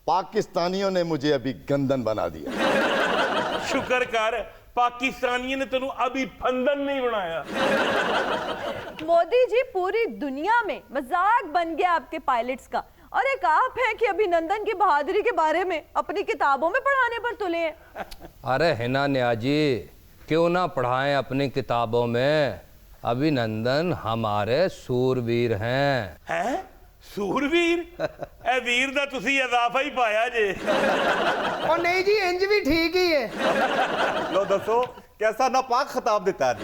पाकिस्तानियों ने मुझे अभिगंदन बना दिया। शुक्र कर पाकिस्तानियों ने तेनू अभिफंदन नहीं बनाया। मोदी जी पूरी दुनिया में मजाक बन गया आपके पायलट्स का, और एक आप हैं कि अभिनंदन की बहादुरी के बारे में अपनी किताबों में पढ़ाने पर तुले हैं। अरे हिना न्याजी क्यों ना पढ़ाएं अपनी किताबों में। अभिनंदन हमारे सूरवीर हैं। हैं सूरवीर? ए वीर दा तुसी इजाफा ही पाया जे। ਉਹ ਨਹੀਂ ਜੀ ਇੰਜ ਵੀ ਠੀਕ ਹੀ ਹੈ। लो दसो कैसा नापाक खिताब देता है।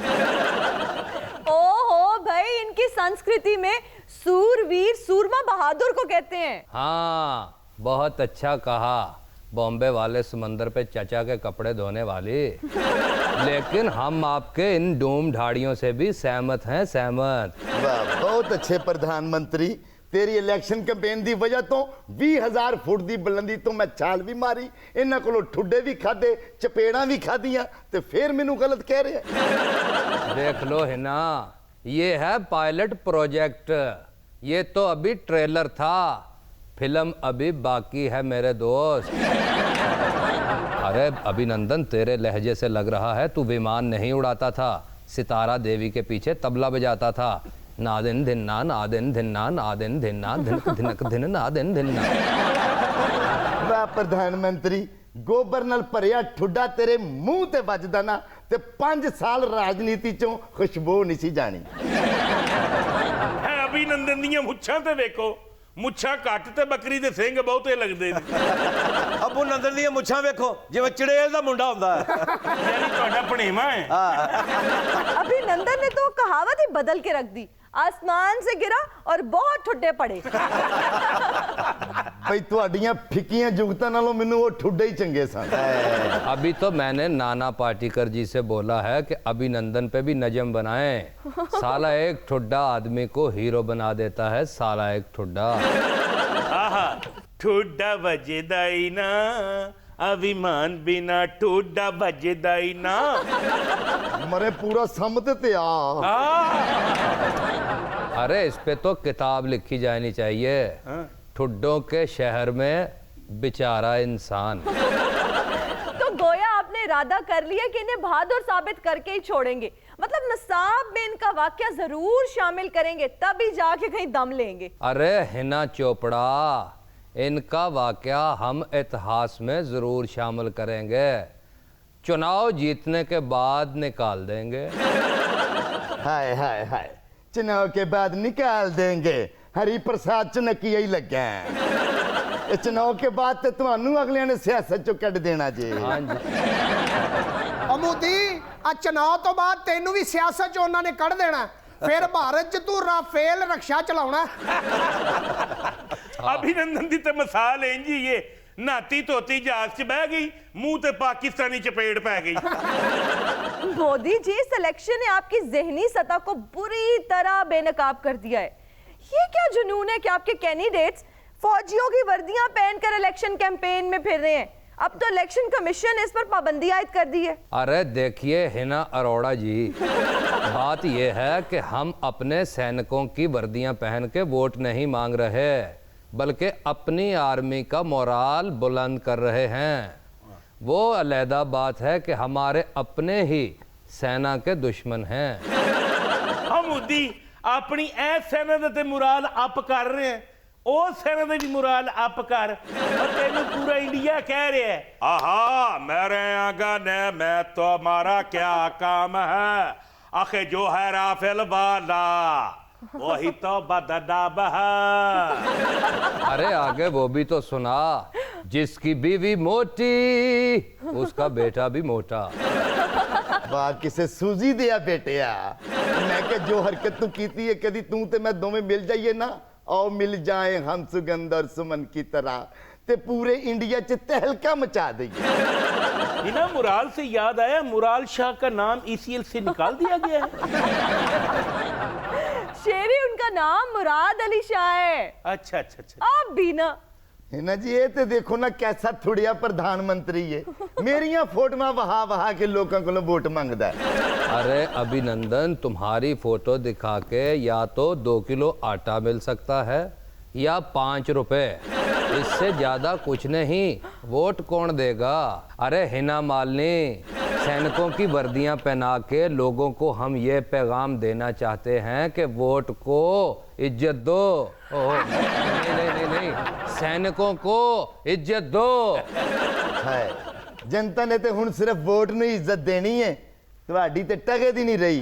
ओहो भाई इनकी संस्कृति में सूरवीर सूरमा बहादुर को कहते हैं। हाँ बहुत अच्छा कहा। बॉम्बे वाले समंदर पे चचा के कपड़े धोने वाली। लेकिन हम आपके इन डूम ढाड़ियों से भी सहमत हैं, सहमत। वाह बहुत अच्छे प्रधानमंत्री। तेरी इलेक्शन कैंपेन दी वजह तो 20,000 फुट दी बुलंदी तो मैं छाल भी मारी, इन्हां कोलों ठुड्डे भी खादे, चपेड़ां भी खादियां ते फिर मैनू गलत कह रहे हैं। देख लो हिना ये है पायलट प्रोजेक्ट। ये तो अभी ट्रेलर था, फिल्म अभी बाकी है मेरे दोस्त। अरे अभिनंदन तेरे लहजे से लग रहा है तू विमान नहीं उड़ाता था, सितारा देवी के पीछे तबला बजाता था। नादिन धिन्ना नादिन धिन्ना नादिन धिन्ना धिनक धिनक धिन नादिन धिन्ना। ਵਾਹ ਪ੍ਰਧਾਨ ਮੰਤਰੀ ਗੋਬਰ ਨਾਲ ਭਰਿਆ ਠੁੱਡਾ ਤੇਰੇ ਮੂੰਹ ਤੇ ਵੱਜਦਾ ਨਾ ਤੇ 5 ਸਾਲ ਰਾਜਨੀਤੀ ਚੋਂ ਖੁਸ਼ਬੂ ਨਹੀਂ ਸੀ ਜਾਣੀ ਹੈ ਅਭਿਨੰਦਨ ਦੀਆਂ ਮੁੱਛਾਂ ਤੇ ਵੇਖੋ ਮੁੱਛਾਂ ਘੱਟ ਤੇ ਬੱਕਰੀ ਦੇ ਸਿੰਘ ਬਹੁਤੇ ਲੱਗਦੇ ਨੇ ਅਬੂ ਨੰਦਨ ਦੀਆਂ ਮੁੱਛਾਂ ਵੇਖੋ ਜਿਵੇਂ ਚੜੇਲ ਦਾ ਮੁੰਡਾ ਹੁੰਦਾ ਹੈ ਯਾਨੀ ਤੁਹਾਡਾ ਭਣੇਵਾ ਹੈ अभिनंदन ने तो कहावत ही बदल के रख दी, आसमान से गिरा और बहुत ठुड्डे पड़े। ਭਈ ਤੁਹਾਡੀਆਂ ਫਿੱਕੀਆਂ ਜੁਗਤਾਂ ਨਾਲੋਂ ਮੈਨੂੰ ਉਹ ਠੁੱਡੇ ਹੀ ਚੰਗੇ ਸਨ अभी तो मैंने नाना पाटेकर जी से बोला है कि अभिनंदन पे भी नजम बनाएं। साला एक ठुड्डा आदमी को हीरो बना देता है, साला एक ठुड्डा। ਆਹਾ ਠੋਡਾ ਵੱਜਦਾ ਹੀ ਨਾ ਅਭਿਮਾਨ ਬਿਨਾ ਠੋਡਾ ਵੱਜਦਾ ਹੀ ਨਾ ਮਰੇ ਪੂਰਾ ਸਮਝ ਤੇ ਆ अरे इस पे तो किताब लिखी जानी चाहिए, ठुड्डों के शहर में बेचारा इंसान। तो गोया आपने इरादा कर लिया कि इन्हें बहादुर साबित करके ही छोड़ेंगे, मतलब नसाब में इनका वाकया जरूर शामिल करेंगे, तभी जाके कहीं दम लेंगे। अरे हिना चोपड़ा, इनका वाकया हम इतिहास में जरूर शामिल करेंगे, चुनाव जीतने के बाद निकाल देंगे। हाय हाय हाय चुनाव के बाद निकाल देंगे, हरी प्रसाद चनकिया ही लगे चुनाव के बाद तो ਤੁਹਾਨੂੰ ਅਗਲਿਆਂ ਨੇ ਸਿਆਸਤ ਚੋਂ ਕੱਢ ਦੇਣਾ ਜੀ हाँ जी। ਅਮੂਦੀ ਆ ਚੁਣਾਵ ਤੋਂ ਬਾਅਦ ਤੈਨੂੰ ਵੀ ਸਿਆਸਤ ਚ ਉਹਨਾਂ ਨੇ ਕੱਢ ਦੇਣਾ, ਫਿਰ ਭਾਰਤ ਚ ਤੂੰ ਰਾਫੇਲ ਰਕਸ਼ਾ ਚਲਾਉਣਾ। ਅਭਿਨੰਦਨ ਦੀ ਤੇ ਮਿਸਾਲ ਇੰਜ ਹੀ ਏ, ਨਾਤੀ ਧੋਤੀ ਜਹਾਜ਼ 'ਚ ਬਹਿ ਗਈ, ਮੂੰਹ ਤੇ ਪਾਕਿਸਤਾਨੀ ਚਪੇੜ ਪੈ ਗਈ। मोदी जी, इस इलेक्शन ने आपकी जहनी सतह को बुरी तरह बेनकाब कर दिया है। ये क्या जुनून है कि आपके कैंडिडेट्स फौजियों की वर्दियां पहनकर इलेक्शन कैंपेन में फिर रहे हैं? अब तो इलेक्शन कमीशन ने इस पर पाबंदी आयद कर दी है। अरे देखिए हिना अरोड़ा जी, बात यह है कि हम अपने सैनिकों की वर्दियां पहन के वोट नहीं मांग रहे, बल्कि अपनी आर्मी का मोराल बुलंद कर रहे हैं। वो अलहदा बात है कि हमारे अपने ही सेना के दुश्मन हैं। ਹਮੂਦੀ ਆਪਣੀ ਇਹ ਸੈਨਾ ਦਾ ਤੇ ਮੁਰਾਲ ਅਪ ਕਰ ਰਹੇ ਹੈ, ਉਹ ਸੈਨਾ ਦਾ ਵੀ ਮੁਰਾਲ ਅਪ ਕਰ। और ਤੈਨੂੰ पूरा इंडिया कह रहा है आहा मेरे आगा ने मैं तो हमारा क्या काम है, आखे जो है राफेल वाला वही तो बदनाम है। अरे आगे वो भी तो सुना, जिसकी बीवी मोटी उसका बेटा भी मोटा। ਵਾਹ ਕਿਸੇ ਸੂਜੀ ਦਿਆ ਬੇਟਿਆ ਮੈਂ ਕਿ ਜੋ ਹਰਕਤ ਤੂੰ ਕੀਤੀ ਹੈ ਕਦੀ ਤੂੰ ਤੇ ਮੈਂ ਦੋਵੇਂ ਮਿਲ ਜਾਈਏ ਨਾ, ਆਓ ਮਿਲ ਜਾਏ ਹਮ ਸੁਗੰਧ ਔਰ ਸੁਮਨ की तरह ਤੇ ਪੂਰੇ ਇੰਡੀਆ 'ਚ तहलका मचा दईए। बिना मुराल से याद आया, मुराल शाह का नाम ECL से निकाल दिया गया है। शेरी, उनका नाम मुराद अली शाह है। अच्छा अच्छा अच्छा। आप भी ना है ना जी, ये तो देखो ना कैसा थुड़िया प्रधानमंत्री है, मेरिया फोटोआं वहा वहा के लोगों को वोट मांगता है। अरे अभिनंदन, तुम्हारी फोटो दिखा के या तो 2 किलो आटा मिल सकता है या 5 रुपए, इससे ज्यादा कुछ नहीं। वोट कौन देगा? अरे हिना मालिनी, सैनिकों की वर्दियां पहना के लोगों को हम ये पैगाम देना चाहते हैं कि वोट को इज्जत दो। नहीं, सैनिकों को इज्जत दो। है जनता ने तो हुण सिर्फ वोट ਨੂੰ इज्जत देनी है, ਤੁਹਾਡੀ ਤੇ ਟਕੇ ਦੀ ਨਹੀਂ ਰਹੀ।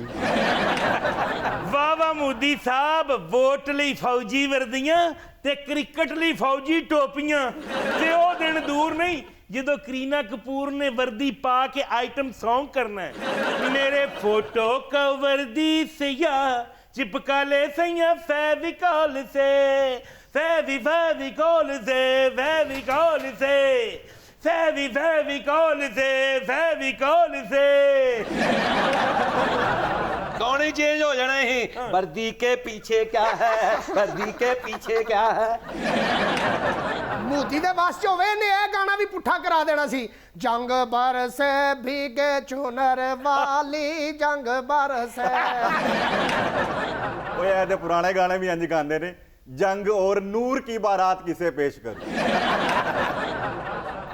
वाह वाह मोदी साहब, वोट ਲਈ फौजी वर्दियां ਤੇ क्रिकेट ਲਈ फौजी टोपियां ਤੇ ਉਹ ਦਿਨ ਦੂਰ ਨਹੀਂ ਜਦੋਂ करीना कपूर ने वर्दी पा के आइटम सॉन्ग करना है। मेरे फोटो का वर्दी से या चिपका ले सैया फेविकॉल से, फेविकॉल से, फेविकॉल से, फेविकॉल से, फेविकॉल से। कौन ही चेंज हो जाना ही, वर्दी के पीछे क्या है, वर्दी के पीछे क्या है। ਮੋਦੀ ਦੇ ਵਾਸ ਚ ਹੋਵੇ ਨੇ ਇਹ ਗਾਣਾ ਵੀ ਪੁੱਠਾ ਕਰਾ ਦੇਣਾ ਸੀ, ਜੰਗ ਬਰਸੇ ਭੀਗੇ ਚੁਨਰ ਵਾਲੀ ਜੰਗ ਬਰਸੇ। ਓਏ ਇਹ ਤੇ ਪੁਰਾਣੇ ਗਾਣੇ ਵੀ ਇੰਜ ਗਾਉਂਦੇ ਨੇ, ਜੰਗ ਔਰ ਨੂਰ ਕੀ ਬਾਰਾਤ ਕਿਸੇ ਪੇਸ਼ ਕਰ।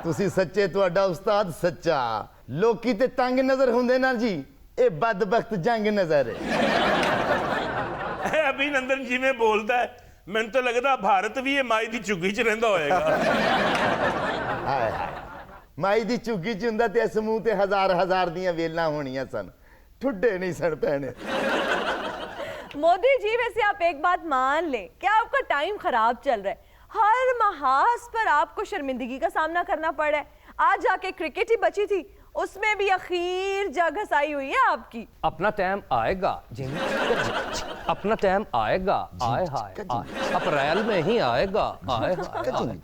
ਤੁਸੀਂ ਸੱਚੇ, ਤੁਹਾਡਾ ਉਸਤਾਦ ਸੱਚਾ। ਲੋਕੀ ਤੇ ਤੰਗ ਨਜ਼ਰ ਹੁੰਦੇ ਨਾ ਜੀ, ਇਹ ਬਦਬਖਤ ਜੰਗ ਨਜ਼ਰ ਹੈ। ਅਭਿਨੰਦਨ ਜਿਵੇਂ ਬੋਲਦਾ ਹੈ, ਮੈਨੂੰ ਤਾਂ ਲੱਗਦਾ ਭਾਰਤ ਵੀ ਇਹ ਮਾਈ ਦੀ ਝੁੱਗੀ 'ਚ ਰਹਿੰਦਾ ਹੋਏਗਾ। ਹਾਏ ਹਾਏ ਮਾਈ ਦੀ ਝੁੱਗੀ ਚ ਹੁੰਦਾ ਤੇ ਇਸ ਮੂੰਹ ਤੇ ਹਜ਼ਾਰ ਹਜ਼ਾਰ ਦੀਆਂ ਵੇਲਾਂ ਹੋਣੀਆਂ ਸਨ ਠੁੱਡੇ नहीं सड़ पैने। मोदी जी वैसे आप एक बात मान लें कि आपका टाइम खराब चल रहा है, हर महाज पर आपको शर्मिंदगी का सामना करना पड़ रहा है। आज जाके क्रिकेट ही बची थी, उसमें भी अखीर जगह हसाई हुई है आपकी। अपना टाइम आएगा अपना टाइम आएगा, आए हाय अप्रैल में ही आएगा, आए हाय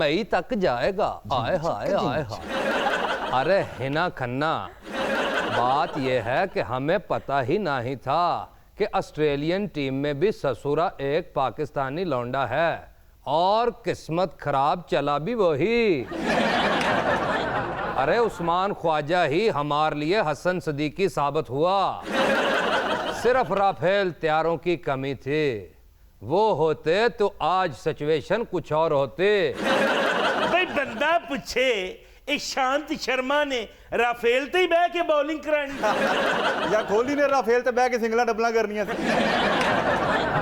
मई तक जाएगा, आए हाय आए हाय। अरे हिना खन्ना, बात यह है कि हमें पता ही नहीं था कि ऑस्ट्रेलियन टीम में भी ससुरा एक पाकिस्तानी लौंडा है और किस्मत खराब चला भी वही। अरे उस्मान ख्वाजा ही हमारे लिए हसन सदीकी साबित हुआ। सिर्फ राफेल तैयारों की कमी थी, वो होते तो आज सिचुएशन कुछ और होते। भाई बंदा पूछे ईशांत शर्मा ने राफेल ते ही बह के बॉलिंग करानी या कोहली ने राफेल ते बह के सिंगला डबला करनियां सी।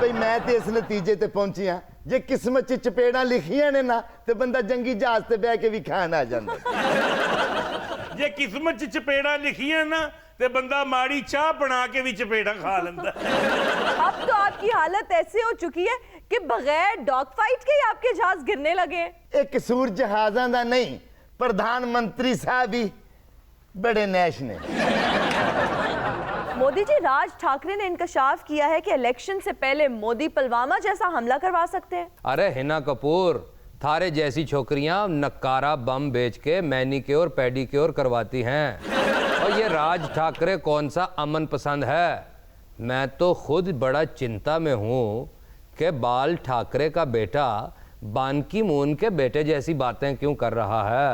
ਬਈ ਮੈਂ ਤੇ ਇਸ ਨਤੀਜੇ ਤੇ ਪਹੁੰਚਿਆ ਜੇ ਕਿਸਮਤ 'ਚ ਚਪੇੜਾਂ ਲਿਖੀਆਂ ਨੇ ਨਾ ਤੇ ਬੰਦਾ ਜੰਗੀ ਜਹਾਜ਼ ਤੇ ਬਹਿ ਕੇ ਵੀ ਖਾਣ ਆ ਜਾਂਦਾ। ਜੇ ਕਿਸਮਤ 'ਚ ਚਪੇੜਾਂ ਲਿਖੀਆਂ ਨਾ ਤੇ ਬੰਦਾ ਮਾੜੀ ਚਾਹ ਬਣਾ ਕੇ ਵੀ ਚਪੇੜਾਂ ਖਾ ਲੈਂਦਾ। अब तो आपकी हालत ऐसे हो चुकी है कि बगैर डॉग फाइट के ही आपके जहाज गिरने लगे। ਇਹ ਕਸੂਰ ਜਹਾਜ਼ਾਂ ਦਾ ਨਹੀਂ, ਪ੍ਰਧਾਨ ਮੰਤਰੀ ਸਾਹਿਬ ਹੀ बड़े नैश ने। मोदी जी, राज ठाकरे ने इंकशाफ किया है कि इलेक्शन से पहले मोदी पुलवामा जैसा हमला करवा सकते हैं। अरे हिना कपूर, थारे जैसी छोकरियां नक्कारा बम बेच के मैनीक्योर पेडीक्योर करवाती हैं, और ये राज ठाकरे कौन सा अमन पसंद है। मैं तो खुद बड़ा चिंता में हूँ कि बाल ठाकरे का बेटा बानकी मून के बेटे जैसी बातें क्यों कर रहा है।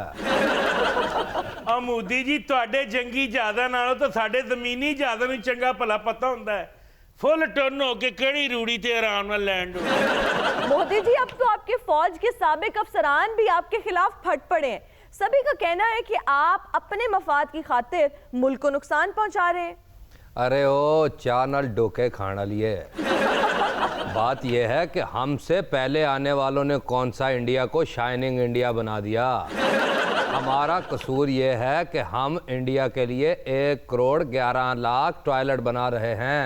ਆ ਮੋਦੀ ਜੀ, ਤੁਹਾਡੇ ਜੰਗੀ ਜਹਾਜ਼ਾਂ ਨਾਲੋਂ ਤਾਂ ਸਾਡੇ ਜ਼ਮੀਨੀ ਜਹਾਜ਼ਾਂ ਨੂੰ ਚੰਗਾ ਭਲਾ ਪਤਾ ਹੁੰਦਾ ਹੈ फुल टर्न होके केड़ी रूड़ी ते आराम नाल लैंड हो। मोदी जी, अब तो आपके फौज के साबिक अफसरान भी आपके खिलाफ फट पड़े हैं। सभी का कहना है कि आप अपने मफाद की खातिर मुल्क को नुकसान पहुंचा रहे हैं। अरे ओ चाह नाल डोके खाना लिए। बात यह है कि हमसे पहले आने वालों ने कौन सा इंडिया को शाइनिंग इंडिया बना दिया। हमारा कसूर ये है कि हम इंडिया के लिए 1 करोड़ 11 लाख टॉयलेट बना रहे हैं।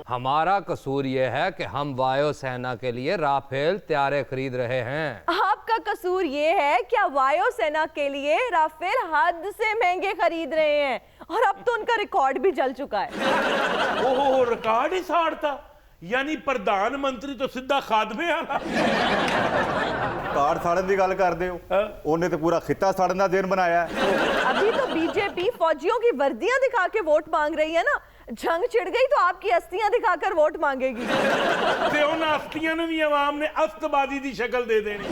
हमारा कसूर ये है कि हम वायुसेना के लिए राफेल तैयारे खरीद रहे हैं। आपका कसूर ये है कि आप वायुसेना के लिए राफेल हद से महंगे खरीद रहे हैं, और अब तो उनका रिकॉर्ड भी जल चुका है। ओहो, रिकॉर्ड ही साड़ता, यानी प्रधानमंत्री तो सीधा खादमे आला। कार साड़न की गल करते हो, उन्हें तो पूरा खिता साड़न का दिन बनाया है। अभी तो बीजेपी फौजियों की वर्दियां दिखा के वोट मांग रही है ना, जंग छिड़ गई तो आपकी अस्थियां दिखाकर वोट मांगेगी। ते उन अस्थियां नूं भी अवाम ने अस्तबाजी दी शक्ल दे देनी।